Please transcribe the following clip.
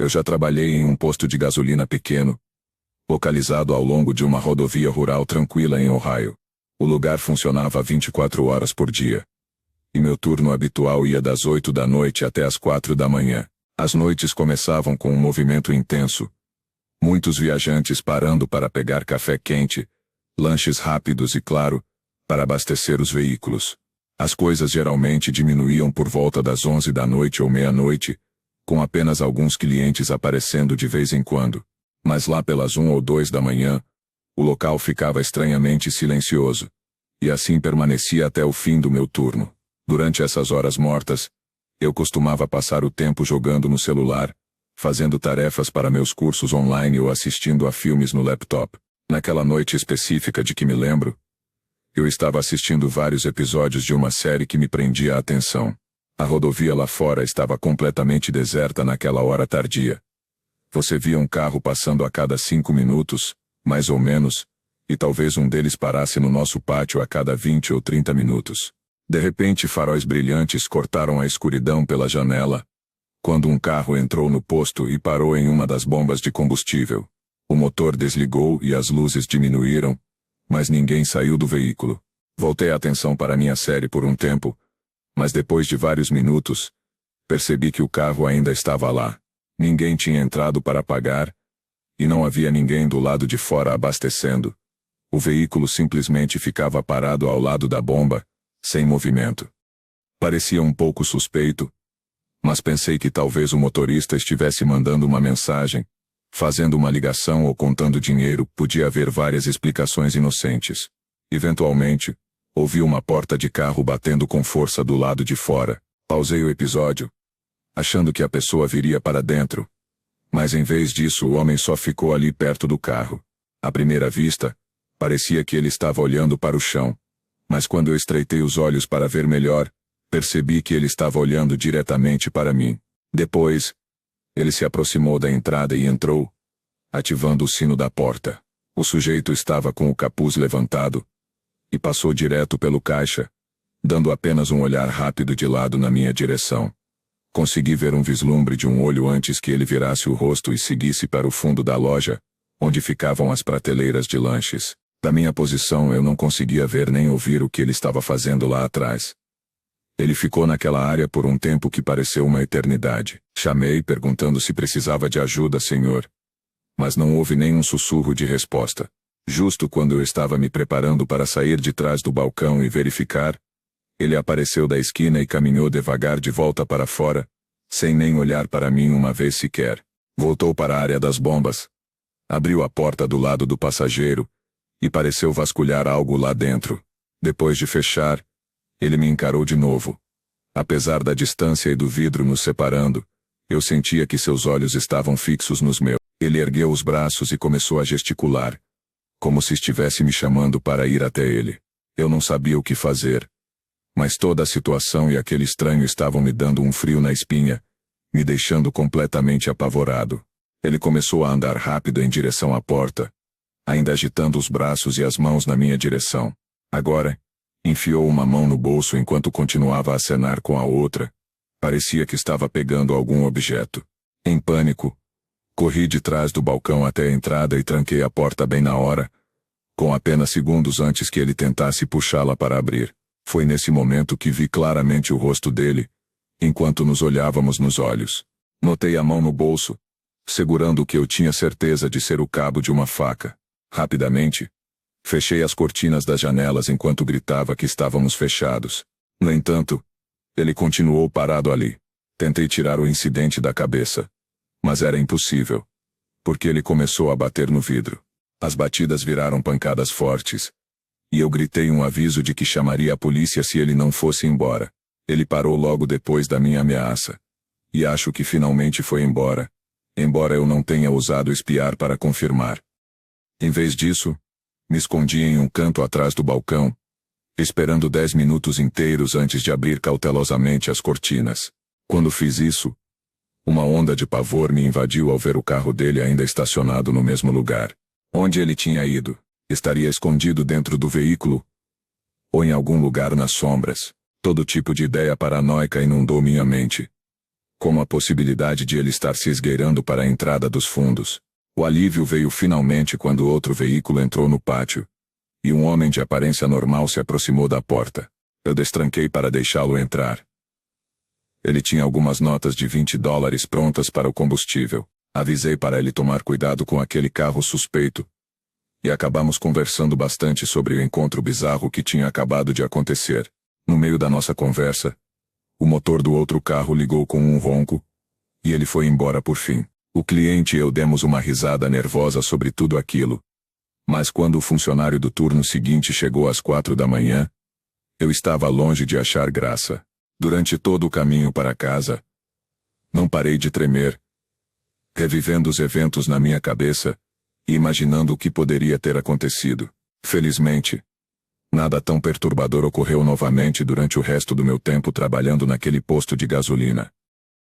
Eu já trabalhei em um posto de gasolina pequeno, localizado ao longo de uma rodovia rural tranquila em Ohio. O lugar funcionava 24 horas por dia. E meu turno habitual ia das 8 da noite até as 4 da manhã. As noites começavam com um movimento intenso. Muitos viajantes parando para pegar café quente, lanches rápidos e, claro, para abastecer os veículos. As coisas geralmente diminuíam por volta das 11 da noite ou meia-noite, com apenas alguns clientes aparecendo de vez em quando. Mas lá pelas 1 ou 2 da manhã, o local ficava estranhamente silencioso. E assim permanecia até o fim do meu turno. Durante essas horas mortas, eu costumava passar o tempo jogando no celular, fazendo tarefas para meus cursos online ou assistindo a filmes no laptop. Naquela noite específica de que me lembro, eu estava assistindo vários episódios de uma série que me prendia a atenção. A rodovia lá fora estava completamente deserta naquela hora tardia. Você via um carro passando a cada 5 minutos, mais ou menos, e talvez um deles parasse no nosso pátio a cada 20 ou 30 minutos. De repente, faróis brilhantes cortaram a escuridão pela janela, quando um carro entrou no posto e parou em uma das bombas de combustível. O motor desligou e as luzes diminuíram, mas ninguém saiu do veículo. Voltei a atenção para minha série por um tempo, mas depois de vários minutos, percebi que o carro ainda estava lá. Ninguém tinha entrado para pagar, e não havia ninguém do lado de fora abastecendo. O veículo simplesmente ficava parado ao lado da bomba, sem movimento. Parecia um pouco suspeito, mas pensei que talvez o motorista estivesse mandando uma mensagem, fazendo uma ligação ou contando dinheiro. Podia haver várias explicações inocentes. Eventualmente, ouvi uma porta de carro batendo com força do lado de fora. Pausei o episódio, achando que a pessoa viria para dentro. Mas em vez disso, o homem só ficou ali perto do carro. À primeira vista, parecia que ele estava olhando para o chão. Mas quando eu estreitei os olhos para ver melhor, percebi que ele estava olhando diretamente para mim. Depois, ele se aproximou da entrada e entrou, ativando o sino da porta. O sujeito estava com o capuz levantado e passou direto pelo caixa, dando apenas um olhar rápido de lado na minha direção. Consegui ver um vislumbre de um olho antes que ele virasse o rosto e seguisse para o fundo da loja, onde ficavam as prateleiras de lanches. Da minha posição eu não conseguia ver nem ouvir o que ele estava fazendo lá atrás. Ele ficou naquela área por um tempo que pareceu uma eternidade. Chamei perguntando se precisava de ajuda, senhor. Mas não houve nenhum sussurro de resposta. Justo quando eu estava me preparando para sair de trás do balcão e verificar, ele apareceu da esquina e caminhou devagar de volta para fora, sem nem olhar para mim uma vez sequer. Voltou para a área das bombas, abriu a porta do lado do passageiro, e pareceu vasculhar algo lá dentro. Depois de fechar, ele me encarou de novo. Apesar da distância e do vidro nos separando, eu sentia que seus olhos estavam fixos nos meus. Ele ergueu os braços e começou a gesticular, como se estivesse me chamando para ir até ele. Eu não sabia o que fazer, mas toda a situação e aquele estranho estavam me dando um frio na espinha, me deixando completamente apavorado. Ele começou a andar rápido em direção à porta, ainda agitando os braços e as mãos na minha direção. Agora, enfiou uma mão no bolso enquanto continuava a acenar com a outra. Parecia que estava pegando algum objeto. Em pânico, corri de trás do balcão até a entrada e tranquei a porta bem na hora, com apenas segundos antes que ele tentasse puxá-la para abrir. Foi nesse momento que vi claramente o rosto dele, enquanto nos olhávamos nos olhos. Notei a mão no bolso, segurando o que eu tinha certeza de ser o cabo de uma faca. Rapidamente, fechei as cortinas das janelas enquanto gritava que estávamos fechados. No entanto, ele continuou parado ali. Tentei tirar o incidente da cabeça, mas era impossível, porque ele começou a bater no vidro. As batidas viraram pancadas fortes, e eu gritei um aviso de que chamaria a polícia se ele não fosse embora. Ele parou logo depois da minha ameaça, e acho que finalmente foi embora, embora eu não tenha ousado espiar para confirmar. Em vez disso, me escondi em um canto atrás do balcão, esperando 10 minutos inteiros antes de abrir cautelosamente as cortinas. Quando fiz isso, uma onda de pavor me invadiu ao ver o carro dele ainda estacionado no mesmo lugar. Onde ele tinha ido? Estaria escondido dentro do veículo? Ou em algum lugar nas sombras? Todo tipo de ideia paranoica inundou minha mente. como a possibilidade de ele estar se esgueirando para a entrada dos fundos. O alívio veio finalmente quando outro veículo entrou no pátio, e um homem de aparência normal se aproximou da porta. Eu destranquei para deixá-lo entrar. Ele tinha algumas notas de $20 prontas para o combustível. Avisei para ele tomar cuidado com aquele carro suspeito, e acabamos conversando bastante sobre o encontro bizarro que tinha acabado de acontecer. No meio da nossa conversa, o motor do outro carro ligou com um ronco, e ele foi embora por fim. O cliente e eu demos uma risada nervosa sobre tudo aquilo. Mas quando o funcionário do turno seguinte chegou às 4 da manhã, eu estava longe de achar graça. Durante todo o caminho para casa, não parei de tremer, revivendo os eventos na minha cabeça e imaginando o que poderia ter acontecido. Felizmente, nada tão perturbador ocorreu novamente durante o resto do meu tempo trabalhando naquele posto de gasolina.